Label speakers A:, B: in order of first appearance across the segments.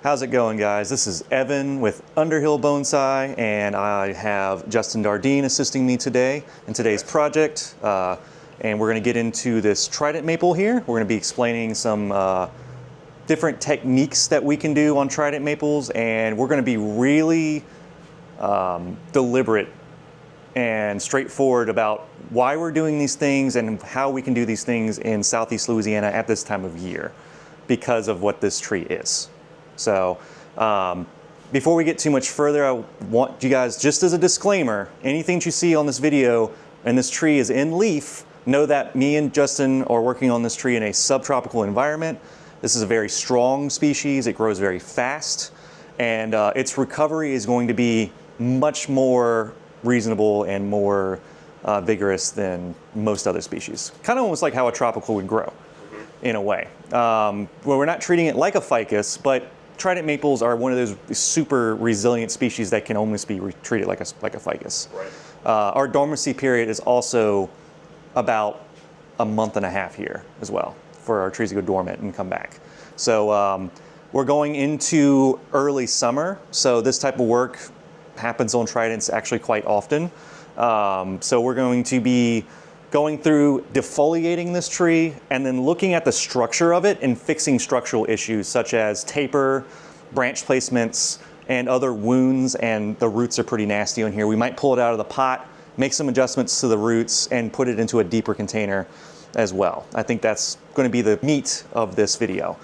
A: How's it going, guys? This is Evan with Underhill Bonsai, and I have Justin Dardine assisting me today in today's project. And we're going to get into this Trident Maple here. We're going to be explaining some different techniques that we can do on Trident Maples, and we're going to be really deliberate and straightforward about why we're doing these things and how we can do these things in Southeast Louisiana at this time of year because of what this tree is. So before we get too much further, I want you guys, just as a disclaimer, anything that you see on this video and this tree is in leaf, know that me and Justin are working on this tree in a subtropical environment. This is a very strong species. It grows very fast, and its recovery is going to be much more reasonable and more vigorous than most other species. Kind of almost like how a tropical would grow in a way. Well, we're not treating it like a ficus, but Trident maples are one of those super resilient species that can almost be treated like a ficus.
B: Right.
A: Our dormancy period is also about a month and a half here as well for our trees to go dormant and come back. So we're going into early summer, so this type of work happens on Tridents actually quite often. So we're going to be going through defoliating this tree and then looking at the structure of it and fixing structural issues such as taper, branch placements, and other wounds, and the roots are pretty nasty on here. We might pull it out of the pot, make some adjustments to the roots, and put it into a deeper container as well. I think that's going to be the meat of this video.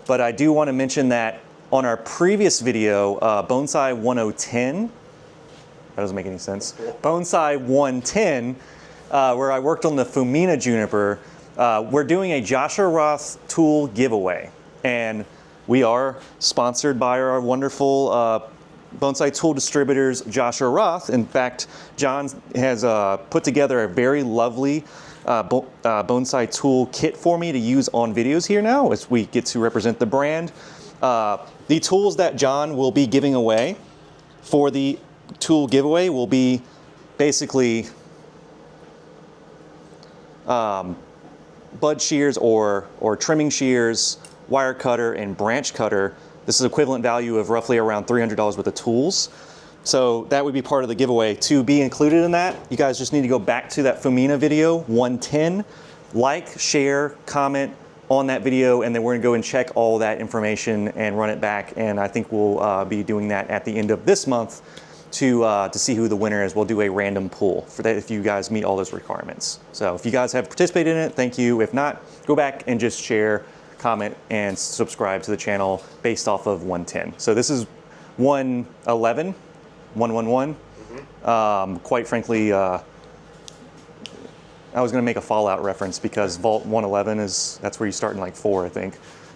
A: But I do want to mention that on our previous video, Bonsai 1010, that doesn't make any sense, Bonsai 110, where I worked on the Fumina juniper, we're doing a Joshua Roth tool giveaway. And we are sponsored by our wonderful bonsai tool distributors, Joshua Roth. In fact, John has put together a very lovely bonsai tool kit for me to use on videos here now as we get to represent the brand. The tools that John will be giving away for the tool giveaway will be basically bud shears or trimming shears, wire cutter, and branch cutter. This is equivalent value of roughly around $300 worth of tools. So that would be part of the giveaway. To be included in that, you guys just need to go back to that Fumina video 110, like, share, comment on that video, and then we're gonna go and check all that information and run it back. And I think we'll be doing that at the end of this month to see who the winner is. We'll do a random pool for that if you guys meet all those requirements. So if you guys have participated in it, thank you. If not, go back and just share, comment, and subscribe to the channel based off of 110. So this is 111, 111. Quite frankly, I was gonna make a Fallout reference because Vault 111 that's where you start in like 4, I think.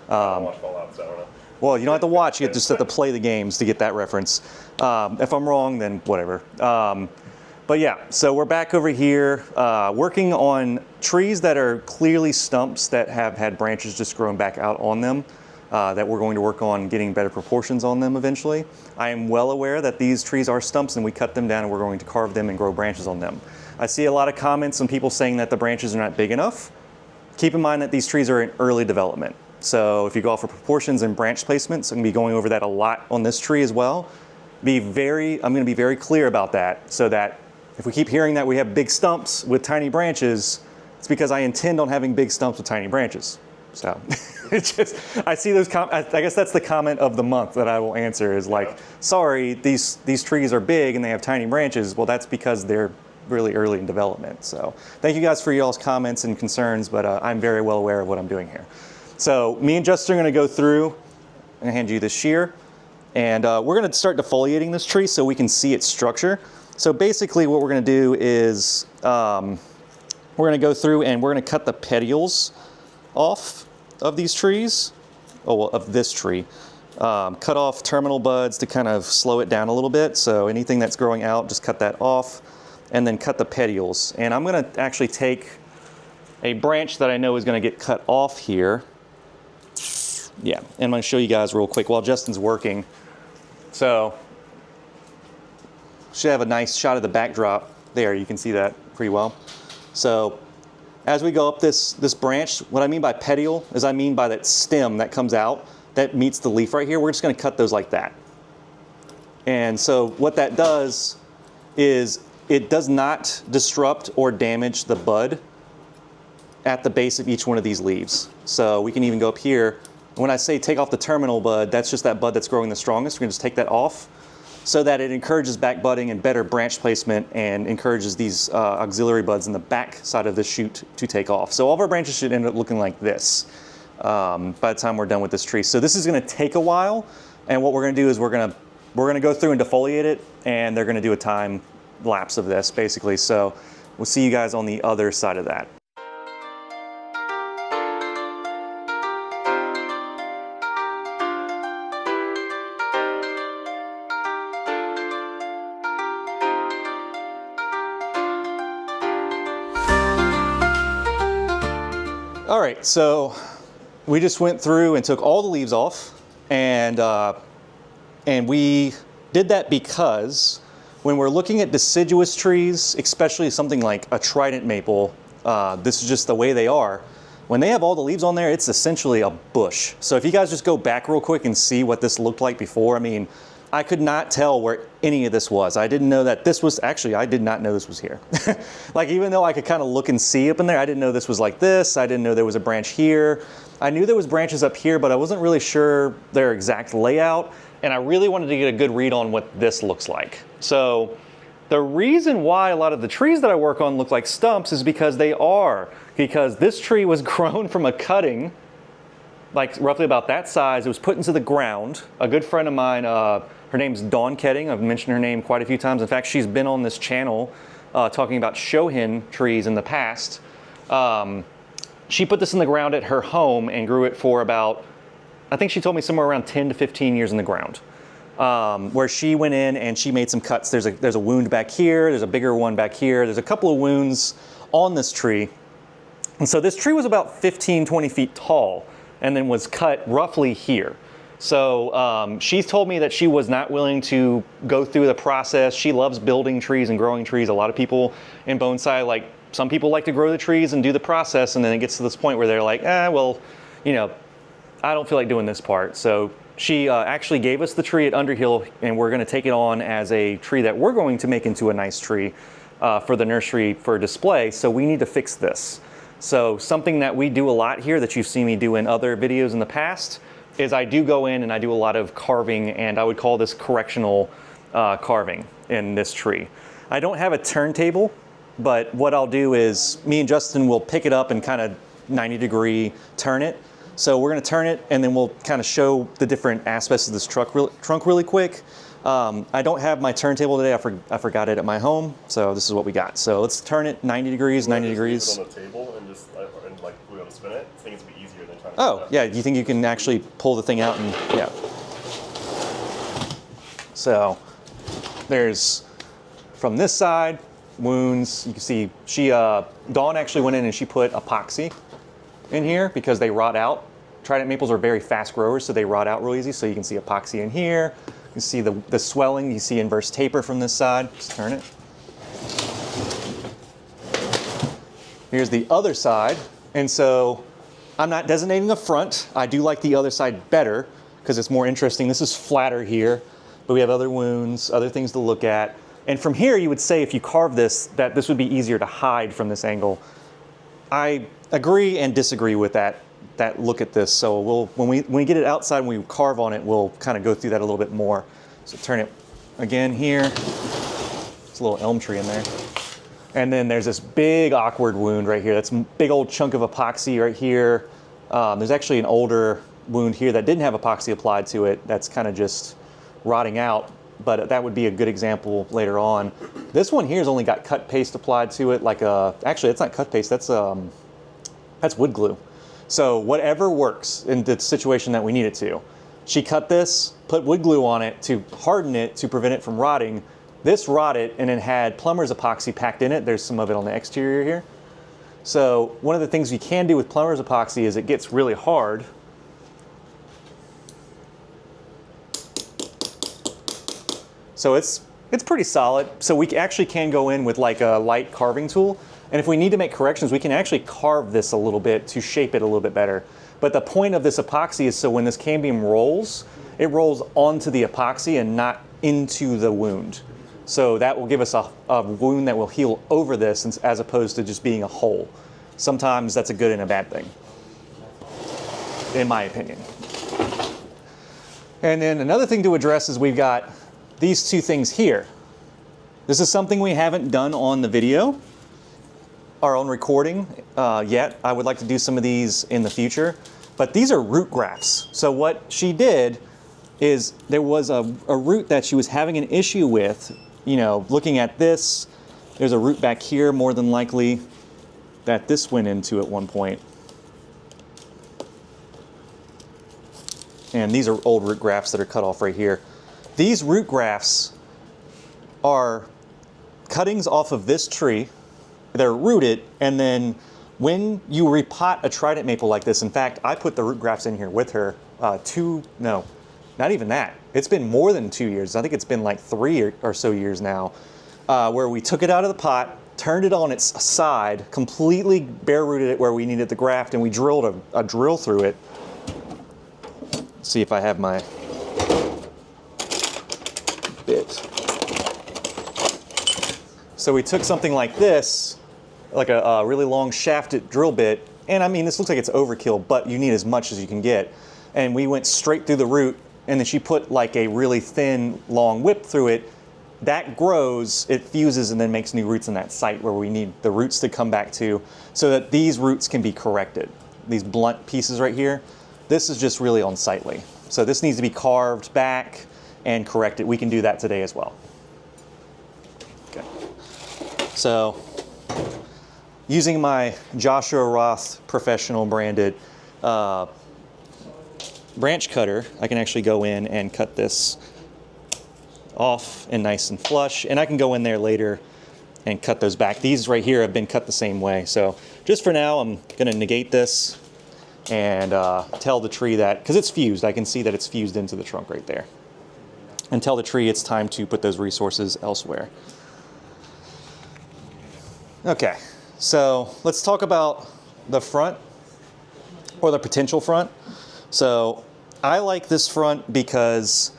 B: I don't watch Fallout, so I don't know.
A: Well, you don't have to watch, you just have to play the games to get that reference. If I'm wrong, then whatever. But yeah, so we're back over here working on trees that are clearly stumps that have had branches just growing back out on them, that we're going to work on getting better proportions on them eventually. I am well aware that these trees are stumps and we cut them down and we're going to carve them and grow branches on them. I see a lot of comments and people saying that the branches are not big enough. Keep in mind that these trees are in early development. So if you go for proportions and branch placements, I'm going to be going over that a lot on this tree as well. I'm going to be very clear about that so that if we keep hearing that we have big stumps with tiny branches, it's because I intend on having big stumps with tiny branches. So it's just, I see those, I guess that's the comment of the month that I will answer is like, sorry, these trees are big and they have tiny branches. Well, that's because they're really early in development. So thank you guys for y'all's comments and concerns, but I'm very well aware of what I'm doing here. So me and Justin are going to go through and hand you this shear, and we're going to start defoliating this tree so we can see its structure. So basically what we're going to do is we're going to go through and we're going to cut the petioles off of these trees, well, of this tree. Cut off terminal buds to kind of slow it down a little bit. So anything that's growing out, just cut that off, and then cut the petioles. And I'm going to actually take a branch that I know is going to get cut off here. Yeah, and I'm going to show you guys real quick while Justin's working. So, should have a nice shot of the backdrop there. You can see that pretty well. So, as we go up this branch, what I mean by petiole is I mean by that stem that comes out that meets the leaf right here, we're just gonna cut those like that. And so what that does is it does not disrupt or damage the bud at the base of each one of these leaves. So we can even go up here. When I say take off the terminal bud, that's just that bud that's growing the strongest. We're gonna just take that off so that it encourages back budding and better branch placement and encourages these auxiliary buds in the back side of the shoot to take off. So all of our branches should end up looking like this by the time we're done with this tree. So this is gonna take a while, and what we're gonna do is we're gonna go through and defoliate it, and they're gonna do a time lapse of this basically. So we'll see you guys on the other side of that. All right, so we just went through and took all the leaves off, and we did that because when we're looking at deciduous trees, especially something like a trident maple, this is just the way they are. When they have all the leaves on there, it's essentially a bush. So if you guys just go back real quick and see what this looked like before, I mean, I could not tell where any of this was. I didn't know that this was, actually, I did not know this was here. Like, even though I could kind of look and see up in there, I didn't know this was like this. I didn't know there was a branch here. I knew there was branches up here, but I wasn't really sure their exact layout. And I really wanted to get a good read on what this looks like. So the reason why a lot of the trees that I work on look like stumps is because they are. Because this tree was grown from a cutting, like roughly about that size. It was put into the ground. A good friend of mine, her name's Dawn Ketting. I've mentioned her name quite a few times. In fact, she's been on this channel talking about shohin trees in the past. She put this in the ground at her home and grew it for about, I think she told me somewhere around 10 to 15 years in the ground. Where she went in and she made some cuts. There's a wound back here. There's a bigger one back here. There's a couple of wounds on this tree. And so this tree was about 15, 20 feet tall and then was cut roughly here. So she's told me that she was not willing to go through the process. She loves building trees and growing trees. A lot of people in bonsai, like some people like to grow the trees and do the process, and then it gets to this point where they're like, well, you know, I don't feel like doing this part. So she actually gave us the tree at Underhill, and we're gonna take it on as a tree that we're going to make into a nice tree for the nursery for display. So we need to fix this. So something that we do a lot here that you've seen me do in other videos in the past is I do go in and I do a lot of carving, and I would call this correctional carving in this tree. I don't have a turntable, but what I'll do is me and Justin will pick it up and kind of 90-degree turn it. So we're gonna turn it and then we'll kind of show the different aspects of this trunk really quick. I don't have my turntable today. I forgot it at my home, so this is what we got. So let's turn it 90 degrees, 90 degrees.
B: Put it on the table and just like we want to spin it. I think it's be easier than trying to.
A: Oh yeah, you think you can actually pull the thing out and yeah. So there's from this side wounds. You can see Dawn actually went in and she put epoxy in here because they rot out. Trident maples are very fast growers, so they rot out real easy. So you can see epoxy in here. You see the swelling. You see inverse taper from this side. Just turn it. Here's the other side. And so I'm not designating the front. I do like the other side better because it's more interesting. This is flatter here, but we have other wounds, other things to look at. And from here, you would say if you carve this, that this would be easier to hide from this angle. I agree and disagree with that look at this. So when we get it outside and we carve on it, we'll kind of go through that a little bit more. So turn it again here. There's a little elm tree in there. And then there's this big awkward wound right here. That's a big old chunk of epoxy right here. There's actually an older wound here that didn't have epoxy applied to it. That's kind of just rotting out, but that would be a good example later on. This one here has only got cut paste applied to it, actually it's not cut paste, that's wood glue. So whatever works in the situation that we need it to. She cut this, put wood glue on it to harden it to prevent it from rotting. This rotted and it had plumber's epoxy packed in it. There's some of it on the exterior here. So one of the things you can do with plumber's epoxy is it gets really hard. So it's pretty solid. So we actually can go in with like a light carving tool. And if we need to make corrections, we can actually carve this a little bit to shape it a little bit better. But the point of this epoxy is so when this cambium rolls, it rolls onto the epoxy and not into the wound. So that will give us a wound that will heal over this as opposed to just being a hole. Sometimes that's a good and a bad thing, in my opinion. And then another thing to address is we've got these two things here. This is something we haven't done on the video, our own recording yet. I would like to do some of these in the future, but these are root grafts. So what she did is there was a root that she was having an issue with, you know, looking at this, there's a root back here more than likely that this went into at one point. And these are old root grafts that are cut off right here. These root grafts are cuttings off of this tree. They're rooted, and then when you repot a Trident maple like this, in fact, I put the root grafts in here with her not even that. It's been more than 2 years. I think it's been like 3 or so years now, where we took it out of the pot, turned it on its side, completely bare rooted it where we needed the graft, and we drilled a drill through it. Let's see if I have my bit. So we took something like this, like a really long shafted drill bit, and I mean, this looks like it's overkill, but you need as much as you can get. And we went straight through the root, and then she put like a really thin, long whip through it. That grows, it fuses, and then makes new roots in that site where we need the roots to come back to, so that these roots can be corrected. These blunt pieces right here, this is just really unsightly. So this needs to be carved back and corrected. We can do that today as well. Okay. So, using my Joshua Roth professional branded branch cutter, I can actually go in and cut this off and nice and flush, and I can go in there later and cut those back. These right here have been cut the same way, so just for now I'm going to negate this and tell the tree that, because it's fused, I can see that it's fused into the trunk right there, and tell the tree it's time to put those resources elsewhere. Okay, so let's talk about the front, or the potential front. So I like this front because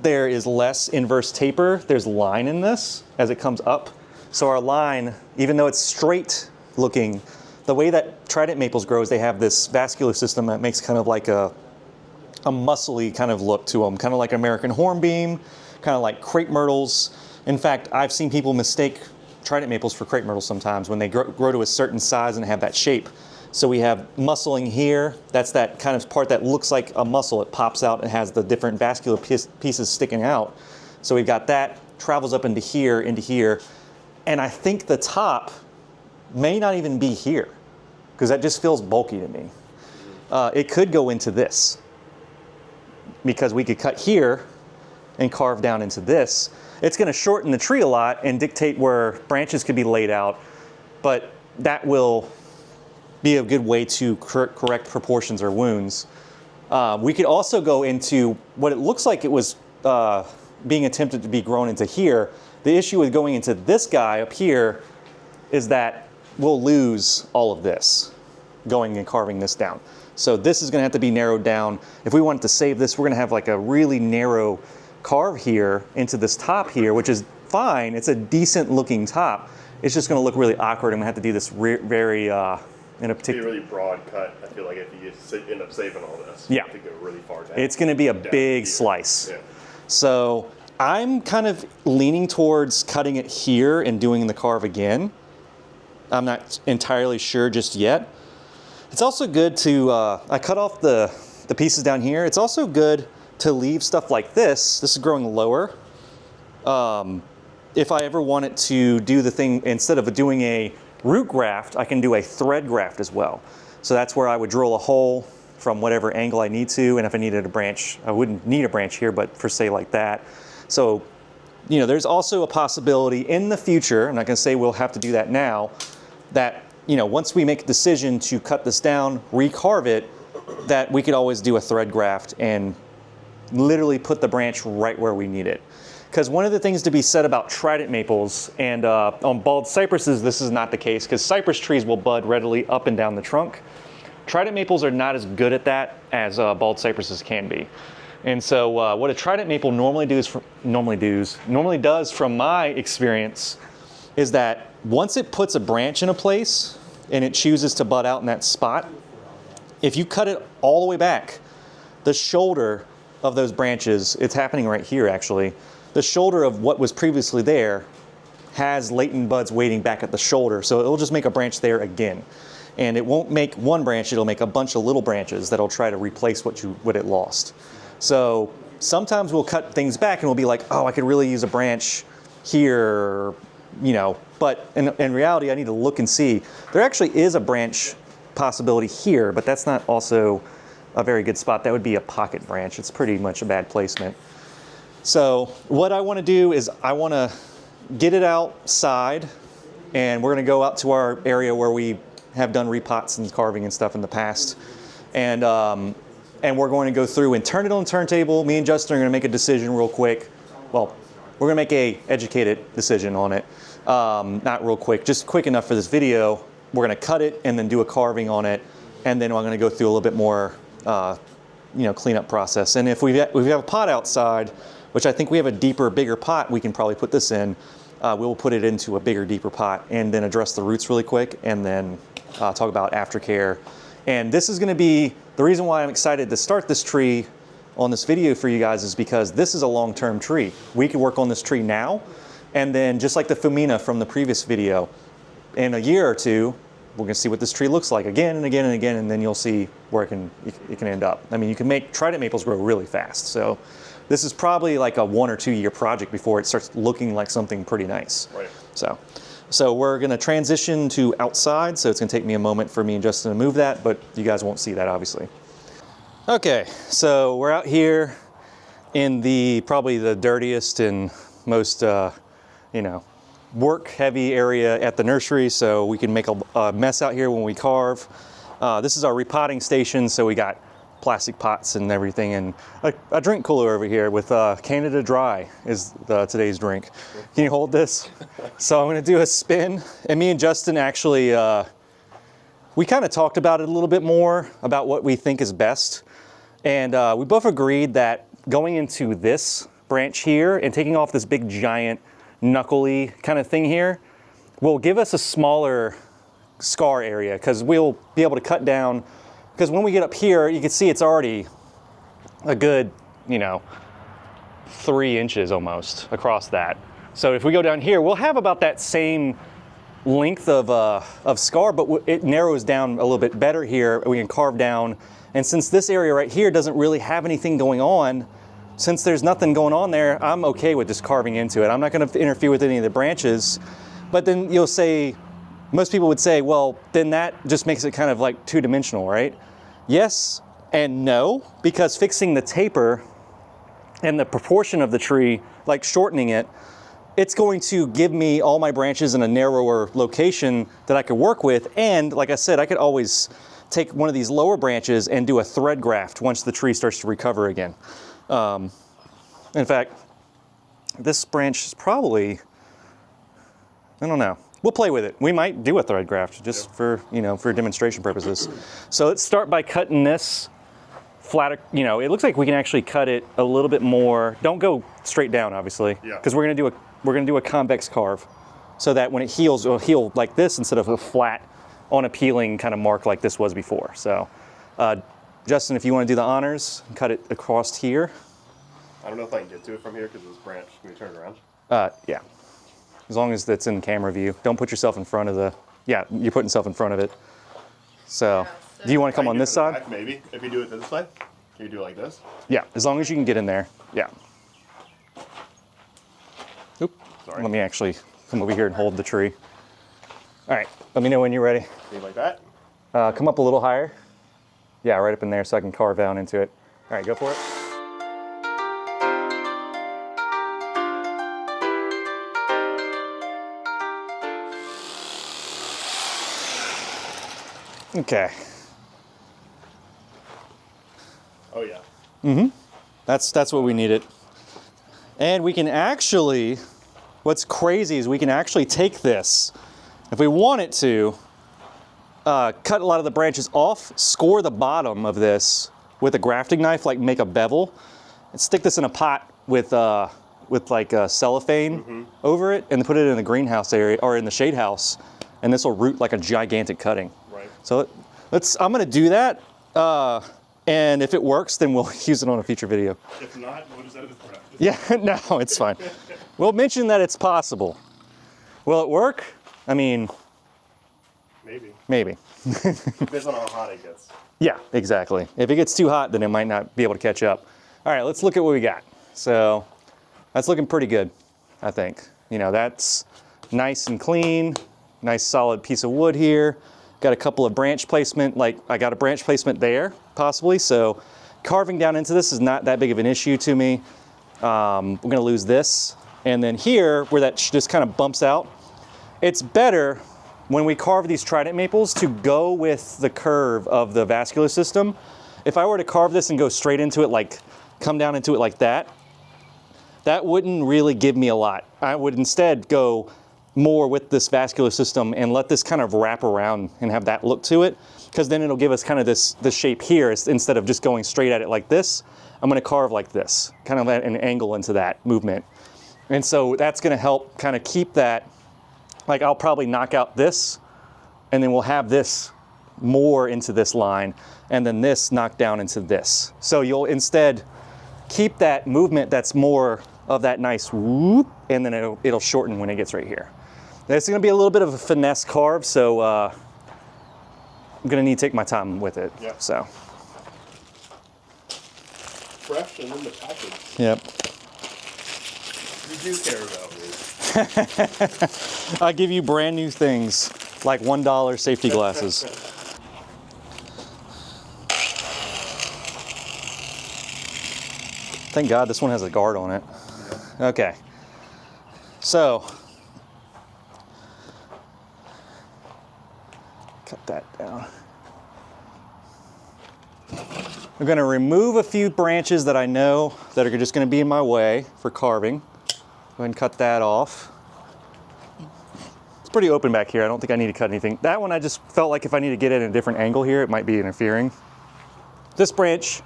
A: there is less inverse taper. There's line in this as it comes up. So our line, even though it's straight looking, the way that Trident maples grows, they have this vascular system that makes kind of like a muscly kind of look to them, kind of like American hornbeam, kind of like crepe myrtles. In fact, I've seen people mistake Trident maples for crepe myrtles sometimes when they grow to a certain size and have that shape. So we have muscling here. That's that kind of part that looks like a muscle. It pops out and has the different vascular pieces sticking out. So we've got that, travels up into here, and I think the top may not even be here, because that just feels bulky to me. It could go into this, because we could cut here and carve down into this. It's going to shorten the tree a lot and dictate where branches could be laid out, but that will be a good way to correct proportions or wounds. We could also go into what it looks like it was being attempted to be grown into here. The issue with going into this guy up here is that we'll lose all of this going and carving this down. So this is going to have to be narrowed down. If we wanted to save this, we're going to have like a really narrow carve here into this top here, which is fine. It's a decent looking top. It's just going to look really awkward. I'm going to have to do this very in a particular,
B: really broad cut. I feel like if you end up saving all this,
A: yeah,
B: to go really far down.
A: It's going to be a big slice.
B: Yeah.
A: So I'm kind of leaning towards cutting it here and doing the carve again. I'm not entirely sure just yet. It's also good to, I cut off the pieces down here. It's also good to leave stuff like this. This is growing lower. If I ever wanted to do the thing, instead of doing a root graft, I can do a thread graft as well. So that's where I would drill a hole from whatever angle I need to, and if I needed a branch, I wouldn't need a branch here, but for say like that. So, you know, there's also a possibility in the future, I'm not gonna say we'll have to do that now, that, you know, once we make a decision to cut this down, recarve it, that we could always do a thread graft and literally put the branch right where we need it. Because one of the things to be said about Trident maples, and on bald cypresses this is not the case, because cypress trees will bud readily up and down the trunk. Trident maples are not as good at that as bald cypresses can be. And so what a trident maple normally does from my experience is that once it puts a branch in a place and it chooses to bud out in that spot, if you cut it all the way back, the shoulder of those branches, it's happening right here actually, the shoulder of what was previously there has latent buds waiting back at the shoulder, so it'll just make a branch there again. And it won't make one branch, it'll make a bunch of little branches that'll try to replace what it lost. So sometimes we'll cut things back and we'll be like, oh, I could really use a branch here, you know, but in reality, I need to look and see. There actually is a branch possibility here, but that's not also a very good spot. That would be a pocket branch. It's pretty much a bad placement. So what I want to do is I want to get it outside, and we're going to go out to our area where we have done repots and carving and stuff in the past. And we're going to go through and turn it on the turntable. Me and Justin are going to make a decision real quick. Well, we're going to make a educated decision on it. Not real quick, just quick enough for this video. We're going to cut it and then do a carving on it. And then I'm going to go through a little bit more cleanup process. And if we have a pot outside, which I think we have a deeper, bigger pot, we can probably put this in. We'll put it into a bigger, deeper pot and then address the roots really quick and then talk about aftercare. And this is going to be the reason why I'm excited to start this tree on this video for you guys, is because this is a long-term tree. We can work on this tree now, and then just like the Fumina from the previous video, in a year or two, we're going to see what this tree looks like again and again and again, and then you'll see where it can end up. I mean, you can make trident maples grow really fast. So this is probably like a 1 or 2 year project before it starts looking like something pretty nice.
B: Right.
A: So we're going to transition to outside. So it's going to take me a moment for me and Justin to move that, but you guys won't see that obviously. Okay, so we're out here in probably the dirtiest and most work heavy area at the nursery, so we can make a mess out here when we carve. This is our repotting station, so we got plastic pots and everything, and a drink cooler over here with Canada Dry is today's drink. Can you hold this? So I'm going to do a spin, and me and Justin actually, we kind of talked about it a little bit more, about what we think is best, and we both agreed that going into this branch here and taking off this big giant knuckly kind of thing here will give us a smaller scar area, because we'll be able to cut down, because when we get up here you can see it's already a good 3 inches almost across that. So if we go down here, we'll have about that same length of scar, but it narrows down a little bit better here. We can carve down, and since this area right here doesn't really have anything going on, since there's nothing going on there, I'm okay with just carving into it. I'm not going to interfere with any of the branches. But then you'll say, most people would say, well, then that just makes it kind of like two-dimensional, right? Yes and no, because fixing the taper and the proportion of the tree, like shortening it, it's going to give me all my branches in a narrower location that I could work with. And like I said, I could always take one of these lower branches and do a thread graft once the tree starts to recover again. In fact, this branch is probably, I don't know. We'll play with it. We might do a thread graft just for demonstration purposes. So let's start by cutting this flatter. It looks like we can actually cut it a little bit more. Don't go straight down, obviously, because we're gonna do a convex carve, so that when it heals, it'll heal like this instead of a flat on a peeling kind of mark like this was before. So, Justin, if you want to do the honors, cut it across here.
B: I don't know if I can get to it from here because of this branch. Can we turn it around?
A: Yeah. As long as that's in camera view. Don't put yourself in front of you're putting yourself in front of it. So, do you want to come on this side?
B: Back, maybe. If you do it this way, can you do it like this?
A: Yeah, as long as you can get in there. Yeah. Oop.
B: Sorry.
A: Let me actually come over here and hold the tree. All right, let me know when you're ready.
B: Can you like that?
A: Come up a little higher. Yeah, right up in there so I can carve down into it. All right, go for it. Okay.
B: Oh yeah.
A: Mm-hmm. That's what we needed. And we can actually, what's crazy is we can actually take this, if we wanted to, cut a lot of the branches off, score the bottom of this with a grafting knife, like make a bevel, and stick this in a pot with like cellophane over it, and put it in the greenhouse area or in the shade house, and this will root like a gigantic cutting.
B: Right.
A: So I'm gonna do that, and if it works, then we'll use it on a future video.
B: If not, we'll just edit it for
A: Yeah, no, it's fine. We'll mention that it's possible. Will it work? I mean,
B: maybe.
A: Maybe.
B: Depends on how hot it gets.
A: Yeah, exactly. If it gets too hot, then it might not be able to catch up. All right, let's look at what we got. So that's looking pretty good, I think. You know, that's nice and clean, nice solid piece of wood here. Got a couple of branch placement, like I got a branch placement there, possibly. So carving down into this is not that big of an issue to me. We're gonna lose this. And then here, where that just kind of bumps out, it's better when we carve these Trident Maples to go with the curve of the vascular system. If I were to carve this and go straight into it, like come down into it like that, that wouldn't really give me a lot. I would instead go more with this vascular system and let this kind of wrap around and have that look to it, because then it'll give us kind of this shape here instead of just going straight at it like this. I'm gonna carve like this, kind of at an angle into that movement. And so that's gonna help kind of keep that, like I'll probably knock out this, and then we'll have this more into this line, and then this knocked down into this. So you'll instead keep that movement that's more of that nice whoop, and then it'll shorten when it gets right here. It's gonna be a little bit of a finesse carve, so I'm gonna need to take my time with it.
B: Yeah.
A: So.
B: Fresh and in the package.
A: Yep.
B: You do care about me.
A: I give you brand new things, like $1 safety glasses. Thank God this one has a guard on it. Okay. So, cut that down. I'm going to remove a few branches that I know that are just going to be in my way for carving. Go ahead and cut that off. It's pretty open back here. I don't think I need to cut anything. That one I just felt like if I need to get it at a different angle here, it might be interfering. This branch,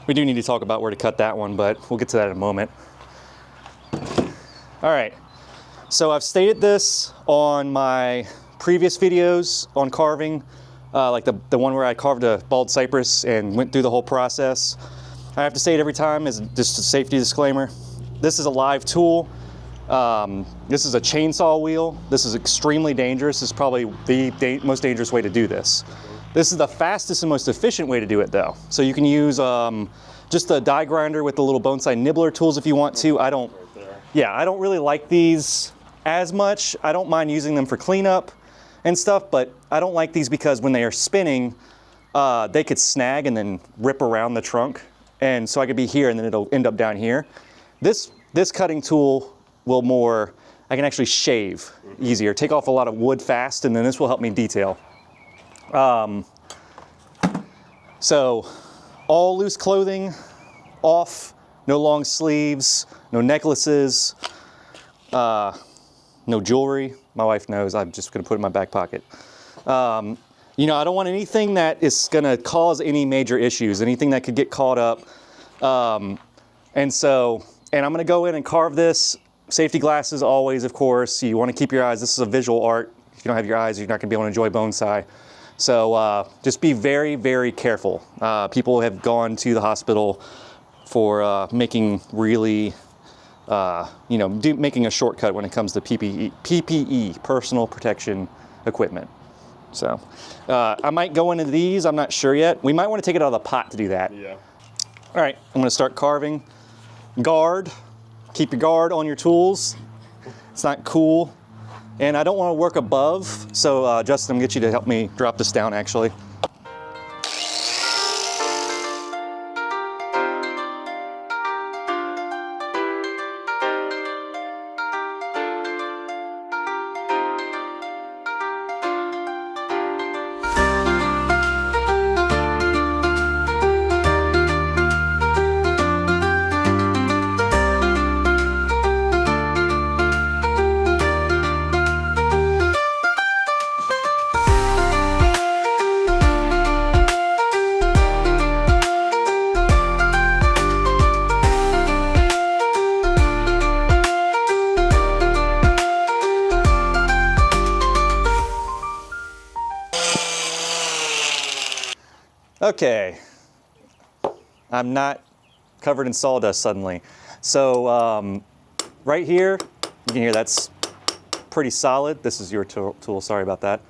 A: we do need to talk about where to cut that one, but we'll get to that in a moment. All right, so I've stated this on my previous videos on carving, like the one where I carved a bald cypress and went through the whole process. I have to say it every time as just a safety disclaimer. This is a live tool. This is a chainsaw wheel. This is extremely dangerous. This is probably the most dangerous way to do this. This is the fastest and most efficient way to do it though. So you can use just a die grinder with the little Bonsai nibbler tools if you want to. I don't really like these as much. I don't mind using them for cleanup and stuff, but I don't like these because when they are spinning, they could snag and then rip around the trunk. And so I could be here and then it'll end up down here. This cutting tool will I can actually shave easier, take off a lot of wood fast, and then this will help me detail. So all loose clothing off, no long sleeves, no necklaces, no jewelry. My wife knows I'm just gonna put it in my back pocket. You know, I don't want anything that is gonna cause any major issues, anything that could get caught up. And I'm gonna go in and carve this. Safety glasses always, of course. You wanna keep your eyes, this is a visual art. If you don't have your eyes, you're not gonna be able to enjoy bonsai. So just be very, very careful. People have gone to the hospital for making really, making a shortcut when it comes to PPE, personal protection equipment. So I might go into these, I'm not sure yet. We might wanna take it out of the pot to do that.
B: Yeah.
A: All right, I'm gonna start carving. Guard, keep your guard on your tools. It's not cool. And I don't wanna work above, so Justin, I'm gonna get you to help me drop this down actually. Okay, I'm not covered in sawdust suddenly. So right here, you can hear that's pretty solid. This is your tool, sorry about that.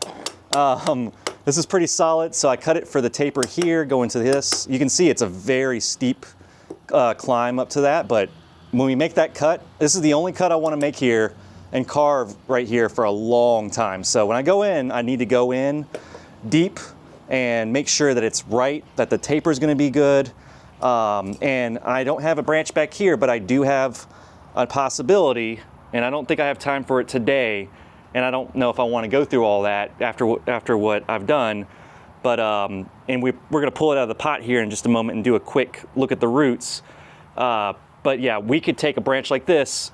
A: This is pretty solid, so I cut it for the taper here, go into this. You can see it's a very steep climb up to that, but when we make that cut, this is the only cut I want to make here and carve right here for a long time. So when I go in, I need to go in deep and make sure that it's right, that the taper is going to be good. And I don't have a branch back here, but I do have a possibility, and I don't think I have time for it today, and I don't know if I want to go through all that after what I've done. But and we're going to pull it out of the pot here in just a moment and do a quick look at the roots. But yeah, we could take a branch like this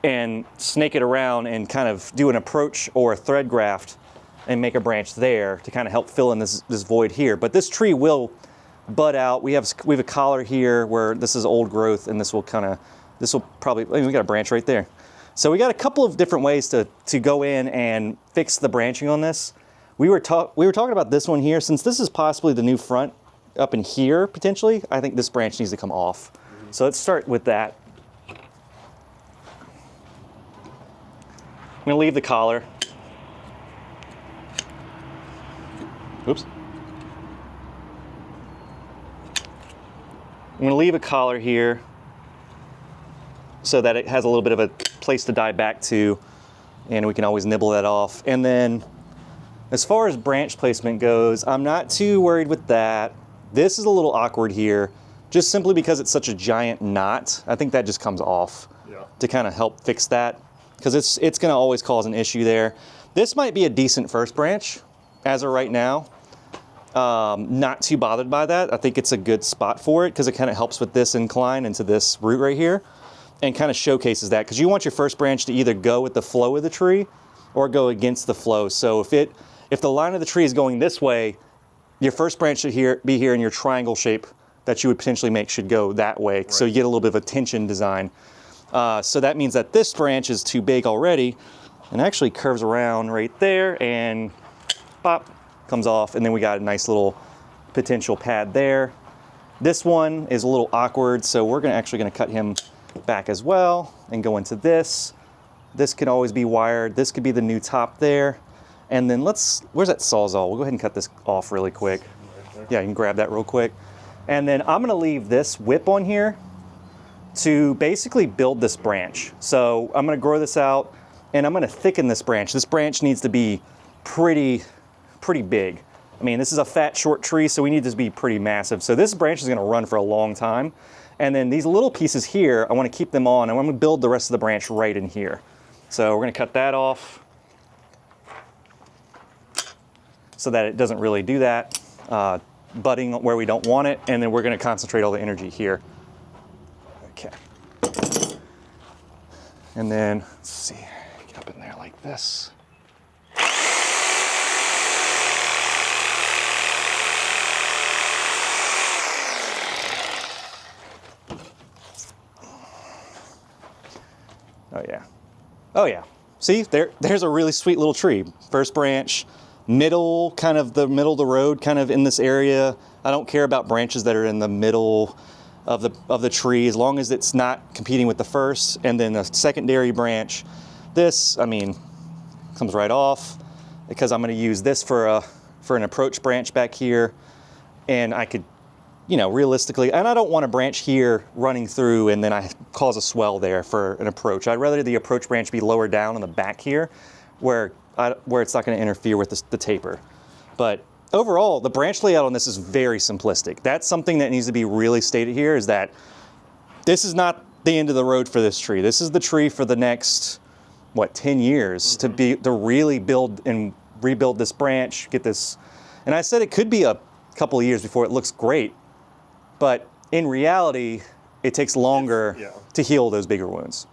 A: and snake it around and kind of do an approach or a thread graft and make a branch there to kind of help fill in this void here. But this tree will bud out. We have a collar here where this is old growth, and this will probably, I mean, we got a branch right there. So we got a couple of different ways to go in and fix the branching on this. We were talking about this one here. Since this is possibly the new front up in here potentially, I think this branch needs to come off. So let's start with that. I'm gonna leave the collar. Oops. I'm gonna leave a collar here so that it has a little bit of a place to die back to, and we can always nibble that off. And then as far as branch placement goes, I'm not too worried with that. This is a little awkward here, just simply because it's such a giant knot. I think that just comes off to kind of help fix that, because it's gonna always cause an issue there. This might be a decent first branch as of right now. Not too bothered by that. I think it's a good spot for it because it kind of helps with this incline into this root right here and kind of showcases that, because you want your first branch to either go with the flow of the tree or go against the flow. So if the line of the tree is going this way, your first branch should be here, and your triangle shape that you would potentially make should go that way. Right. So you get a little bit of a tension design. So that means that this branch is too big already and actually curves around right there and pop, comes off, and then we got a nice little potential pad there. This one is a little awkward, so we're actually gonna cut him back as well and go into this. This could always be wired. This could be the new top there. And then where's that Sawzall? We'll go ahead and cut this off really quick. Yeah, you can grab that real quick. And then I'm gonna leave this whip on here to basically build this branch. So I'm gonna grow this out and I'm gonna thicken this branch. This branch needs to be pretty big. I mean, this is a fat, short tree, so we need this to be pretty massive. So this branch is gonna run for a long time. And then these little pieces here, I wanna keep them on, and I'm gonna build the rest of the branch right in here. So we're gonna cut that off so that it doesn't really do that, budding where we don't want it, and then we're gonna concentrate all the energy here. Okay. And then, let's see, get up in there like this. Oh yeah. Oh yeah. See, there's a really sweet little tree. First branch, middle, kind of the middle of the road, kind of in this area. I don't care about branches that are in the middle of the tree, as long as it's not competing with the first. And then a secondary branch. This, I mean, comes right off, because I'm gonna use this for an approach branch back here. And I could, you know, realistically, and I don't want a branch here running through and then I cause a swell there for an approach. I'd rather the approach branch be lower down on the back here where it's not going to interfere with the taper. But overall, the branch layout on this is very simplistic. That's something that needs to be really stated here, is that this is not the end of the road for this tree. This is the tree for the next, 10 years to really build and rebuild this branch, get this. And I said it could be a couple of years before it looks great. But in reality, it takes longer to heal those bigger wounds.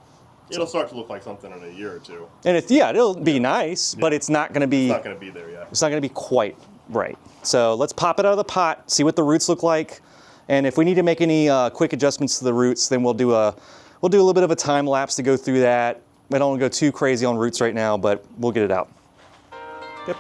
B: It'll start to look like something in a year or two.
A: And it'll be nice, but it's not going to be.
B: It's not going to be there yet.
A: It's not going to be quite right. So let's pop it out of the pot, see what the roots look like, and if we need to make any quick adjustments to the roots, then we'll do a little bit of a time lapse to go through that. I don't want to go too crazy on roots right now, but we'll get it out. Yep.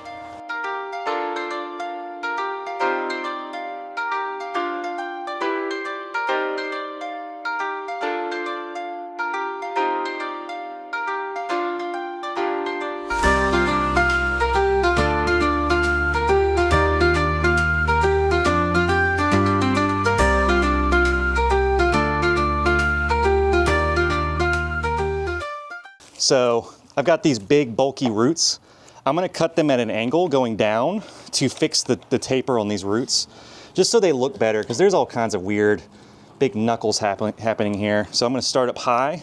A: So I've got these big bulky roots. I'm gonna cut them at an angle going down to fix the taper on these roots, just so they look better, because there's all kinds of weird big knuckles happening here. So I'm gonna start up high.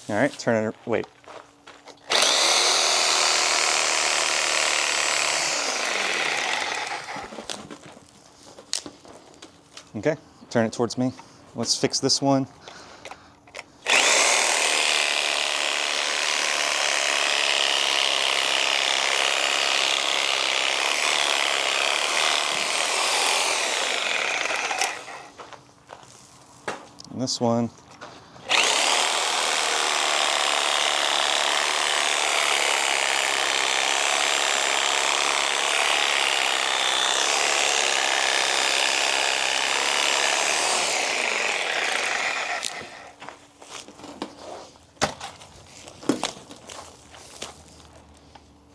A: All right, turn it, wait. Okay, turn it towards me. Let's fix this one. And this one.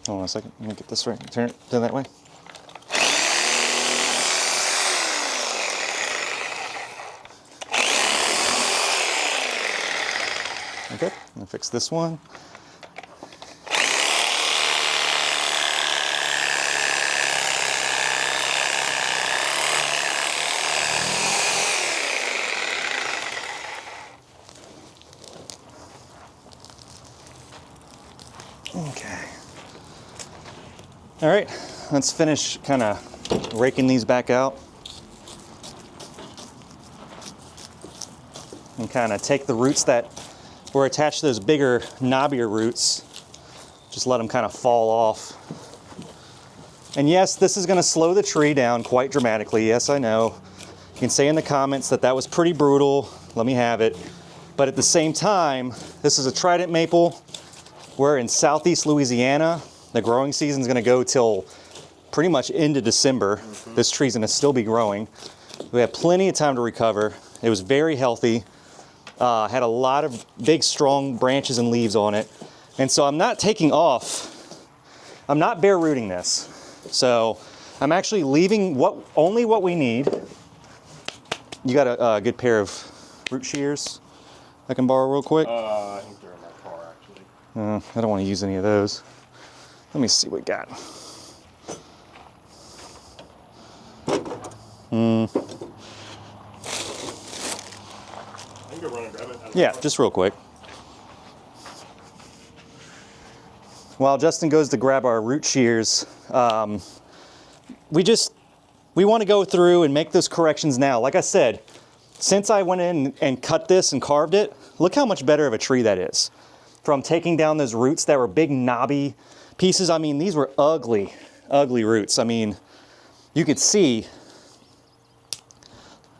A: Hold on a second, let me get this right. Turn it that way. Okay, I'm gonna fix this one. Okay. All right, let's finish kind of raking these back out. And kind of take the roots that were attached to those bigger, knobbier roots, just let them kind of fall off. And yes, this is gonna slow the tree down quite dramatically. Yes, I know. You can say in the comments that that was pretty brutal. Let me have it. But at the same time, this is a Trident maple. We're in southeast Louisiana. The growing season's gonna go till pretty much into December. This tree's gonna still be growing. We have plenty of time to recover. It was very healthy. Had a lot of big, strong branches and leaves on it. And so I'm not taking off. I'm not bare rooting this. So I'm actually leaving only what we need. You got a good pair of root shears I can borrow real quick?
B: I think they're in my car, actually.
A: I don't want to use any of those. Let me see what we got.
B: I can go run and grab it.
A: Yeah, just real quick. While Justin goes to grab our root shears, we want to go through and make those corrections now. Like I said, since I went in and cut this and carved it, look how much better of a tree that is. From taking down those roots that were big knobby pieces. I mean, these were ugly, ugly roots. I mean, you could see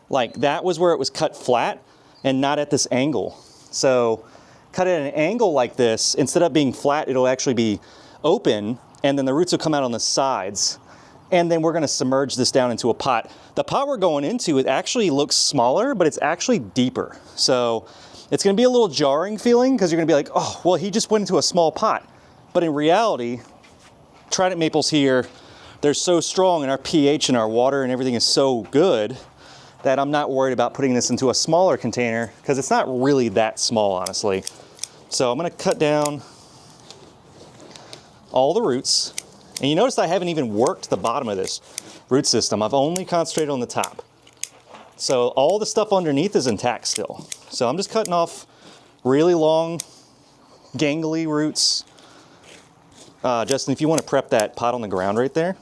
A: like that was where it was cut flat and not at this angle. So cut it at an angle like this, instead of being flat, it'll actually be open, and then the roots will come out on the sides. And then we're gonna submerge this down into a pot. The pot we're going into, it actually looks smaller, but it's actually deeper. So it's gonna be a little jarring feeling, because you're gonna be like, oh, well, he just went into a small pot. But in reality, Trident maples here, they're so strong, and our pH and our water and everything is so good that I'm not worried about putting this into a smaller container, because it's not really that small, honestly. So I'm gonna cut down all the roots. And you notice I haven't even worked the bottom of this root system. I've only concentrated on the top. So all the stuff underneath is intact still. So I'm just cutting off really long, gangly roots. Justin, if you want to prep that pot on the ground right there.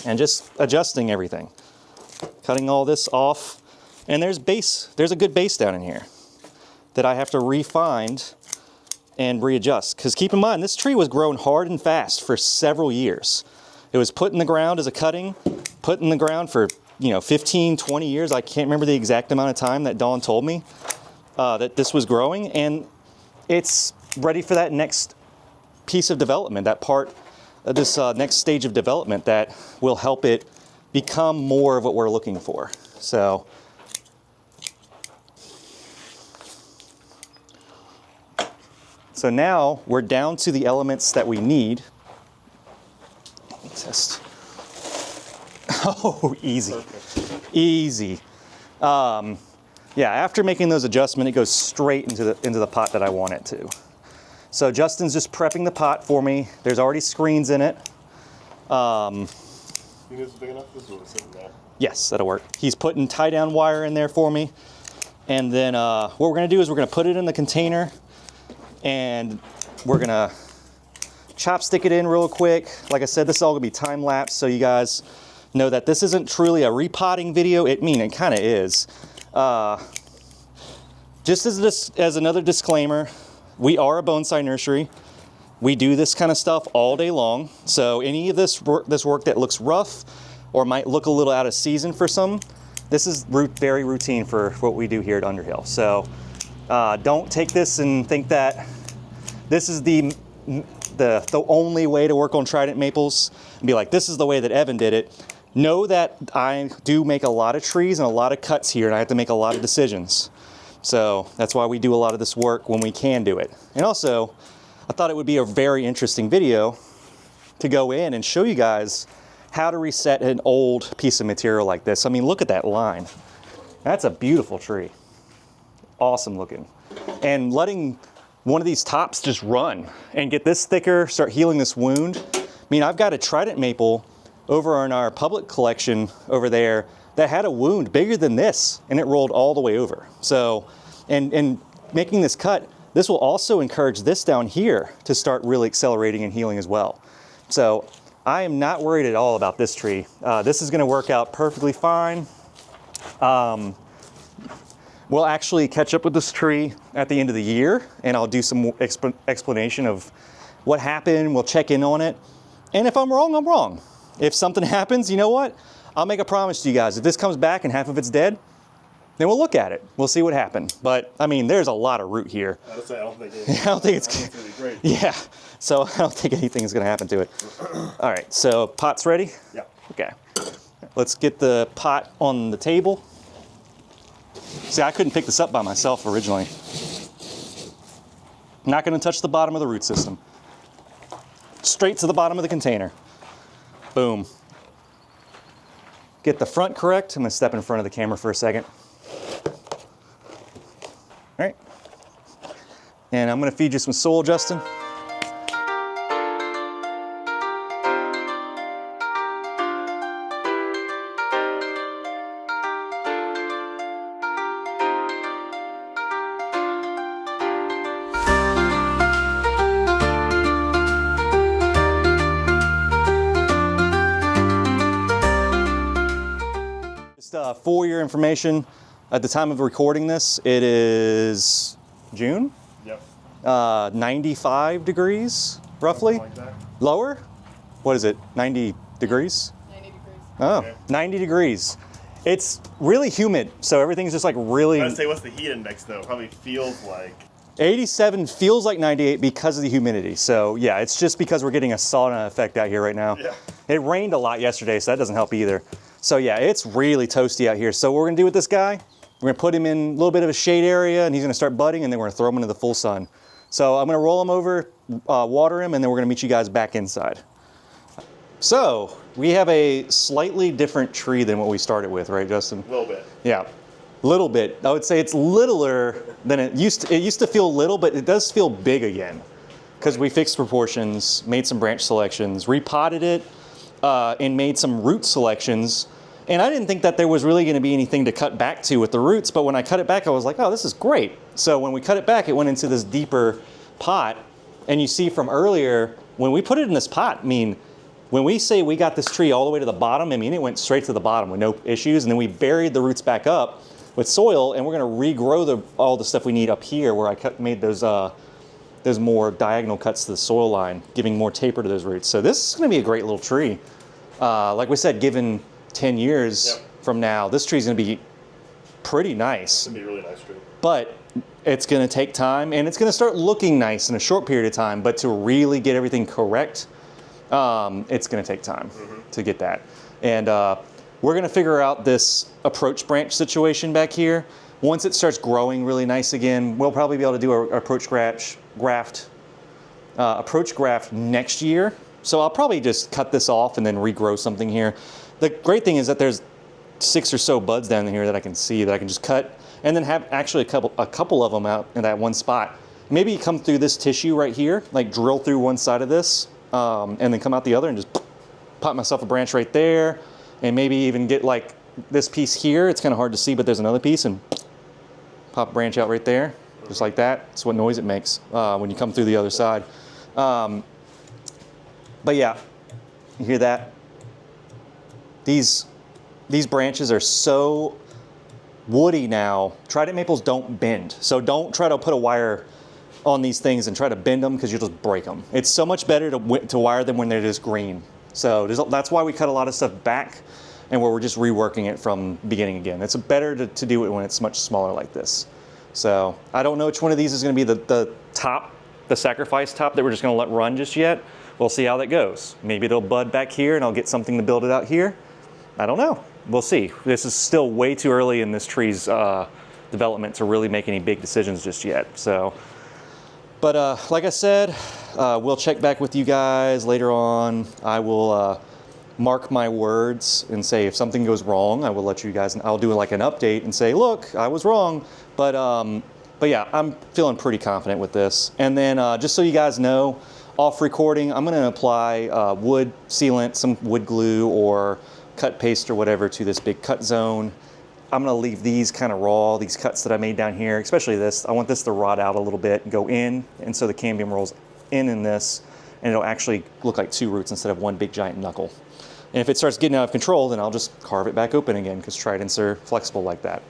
A: And just adjusting everything. Cutting all this off. And there's a good base down in here that I have to refine and readjust. Because keep in mind, this tree was grown hard and fast for several years. It was put in the ground as a cutting, put in the ground for 15, 20 years. I can't remember the exact amount of time that Dawn told me that this was growing, and it's ready for that next piece of development, that part of this next stage of development that will help it become more of what we're looking for. So now we're down to the elements that we need. Test. Oh, easy. Perfect. Easy. Yeah, after making those adjustments, it goes straight into the pot that I want it to. So Justin's just prepping the pot for me. There's already screens in it.
B: You think this is big enough? This is what it's sitting there.
A: Yes, that'll work. He's putting tie-down wire in there for me. And then what we're gonna do is we're gonna put it in the container, and we're gonna chopstick it in real quick. Like I said, this is all gonna be time-lapse, so you guys know that this isn't truly a repotting video. It kind of is. Just as another disclaimer, we are a bonsai nursery. We do this kind of stuff all day long. So any of this work that looks rough or might look a little out of season for some, this is very routine for what we do here at Underhill. So don't take this and think that this is the only way to work on Trident Maples and be like, this is the way that Evan did it. Know that I do make a lot of trees and a lot of cuts here, and I have to make a lot of decisions. So that's why we do a lot of this work when we can do it. And also, I thought it would be a very interesting video to go in and show you guys how to reset an old piece of material like this. I mean, look at that line. That's a beautiful tree. Awesome looking. And letting one of these tops just run and get this thicker, start healing this wound. I mean, I've got a Trident maple over in our public collection over there that had a wound bigger than this, and it rolled all the way over. So, and making this cut, this will also encourage this down here to start really accelerating and healing as well. So I am not worried at all about this tree. This is gonna work out perfectly fine. We'll actually catch up with this tree at the end of the year, and I'll do some explanation of what happened. We'll check in on it. And if I'm wrong, I'm wrong. If something happens, you know what? I'll make a promise to you guys. If this comes back and half of it's dead, then we'll look at it. We'll see what happened. But I mean, there's a lot of root here.
B: I don't think
A: it's
B: gonna be great.
A: Yeah. So I don't think anything is gonna happen to it. All right, so pot's ready?
B: Yeah.
A: Okay. Let's get the pot on the table. See, I couldn't pick this up by myself originally. Not gonna touch the bottom of the root system. Straight to the bottom of the container. Boom. Get the front correct. I'm gonna step in front of the camera for a second. All right. And I'm gonna feed you some soil, Justin. For your information, at the time of recording this, it is June.
B: Yep.
A: 95 degrees, roughly.
B: Like that.
A: Lower? What is it, 90 degrees?
C: 90 degrees.
A: Oh,
B: Okay.
A: 90 degrees. It's really humid, so everything's just like really...
B: I'd say, what's the heat index though? Probably feels like...
A: 87 feels like 98 because of the humidity. So yeah, it's just because we're getting a sauna effect out here right now.
B: Yeah.
A: It rained a lot yesterday, so that doesn't help either. So yeah, it's really toasty out here. So what we're gonna do with this guy, we're gonna put him in a little bit of a shade area, and he's gonna start budding, and then we're gonna throw him into the full sun. So I'm gonna roll him over, water him, and then we're gonna meet you guys back inside. So we have a slightly different tree than what we started with, right, Justin?
B: A little bit.
A: Yeah, little bit. I would say it's littler than it used to. It used to feel little, but it does feel big again because we fixed proportions, made some branch selections, repotted it, and made some root selections. And I didn't think that there was really going to be anything to cut back to with the roots, but when I cut it back, I was like, oh, this is great. So when we cut it back, it went into this deeper pot. And you see from earlier, when we put it in this pot, I mean, when we say we got this tree all the way to the bottom, I mean, it went straight to the bottom with no issues. And then we buried the roots back up with soil, and we're going to regrow all the stuff we need up here where I made those more diagonal cuts to the soil line, giving more taper to those roots. So this is going to be a great little tree. Like we said, given 10 years,
B: Yep.
A: from now, this tree's going to be pretty nice.
B: It's going to be a really nice tree.
A: But it's going to take time, and it's going to start looking nice in a short period of time. But to really get everything correct, it's going to take time to get that. And we're going to figure out this approach branch situation back here. Once it starts growing really nice again, we'll probably be able to do our approach graft next year. So I'll probably just cut this off and then regrow something here. The great thing is that there's 6 or so buds down here that I can see that I can just cut, and then have actually a couple of them out in that one spot. Maybe come through this tissue right here, like drill through one side of this, and then come out the other and just pop myself a branch right there, and maybe even get like this piece here. It's kind of hard to see, but there's another piece, and pop a branch out right there, just like that. That's what noise it makes when you come through the other side. But yeah, you hear that? These branches are so woody now. Trident maples don't bend, so don't try to put a wire on these things and try to bend them, because you'll just break them. It's so much better to wire them when they're just green. So that's why we cut a lot of stuff back, and where we're just reworking it from beginning again. It's better to do it when it's much smaller like this. So I don't know which one of these is going to be the top, the sacrifice top that we're just going to let run just yet. We'll see how that goes. Maybe it'll bud back here and I'll get something to build it out here. I don't know. We'll see. This is still way too early in this tree's development to really make any big decisions just yet. So, but like I said, we'll check back with you guys later on. I will mark my words and say if something goes wrong, I will let you guys. I'll do like an update and say, look, I was wrong. But yeah, I'm feeling pretty confident with this. And then just so you guys know, off recording, I'm going to apply wood sealant, some wood glue or cut paste or whatever to this big cut zone. I'm going to leave these kind of raw, these cuts that I made down here, especially this. I want this to rot out a little bit and go in, and so the cambium rolls in this, and it'll actually look like 2 roots instead of one big giant knuckle. And if it starts getting out of control, then I'll just carve it back open again, because tridents are flexible like that.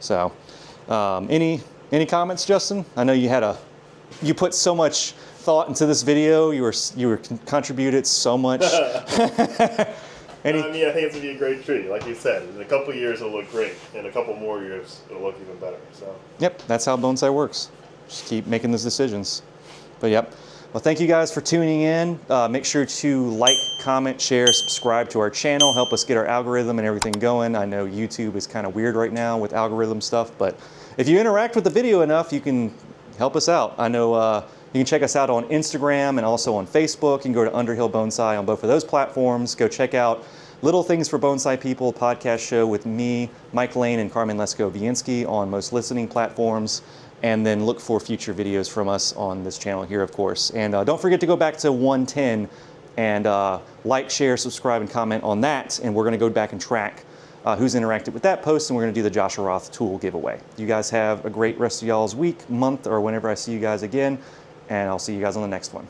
A: So any comments, Justin? I know you put so much thought into this video. You contributed so much.
B: I mean, I think it's going to be a great tree. Like you said, in a couple of years it'll look great. In a couple more years it'll look even better. So.
A: Yep, that's how bonsai works. Just keep making those decisions. But yep. Well, thank you guys for tuning in. Make sure to like, comment, share, subscribe to our channel. Help us get our algorithm and everything going. I know YouTube is kind of weird right now with algorithm stuff, but if you interact with the video enough, you can help us out. I know you can check us out on Instagram and also on Facebook. You can go to Underhill Bonsai on both of those platforms. Go check out Little Things for Bonsai People podcast show with me, Mike Lane, and Carmen Lesko-Wienski on most listening platforms. And then look for future videos from us on this channel here, of course. And don't forget to go back to 110 and like, share, subscribe, and comment on that. And we're going to go back and track who's interacted with that post, and we're going to do the Joshua Roth tool giveaway. You guys have a great rest of y'all's week, month, or whenever I see you guys again, and I'll see you guys on the next one.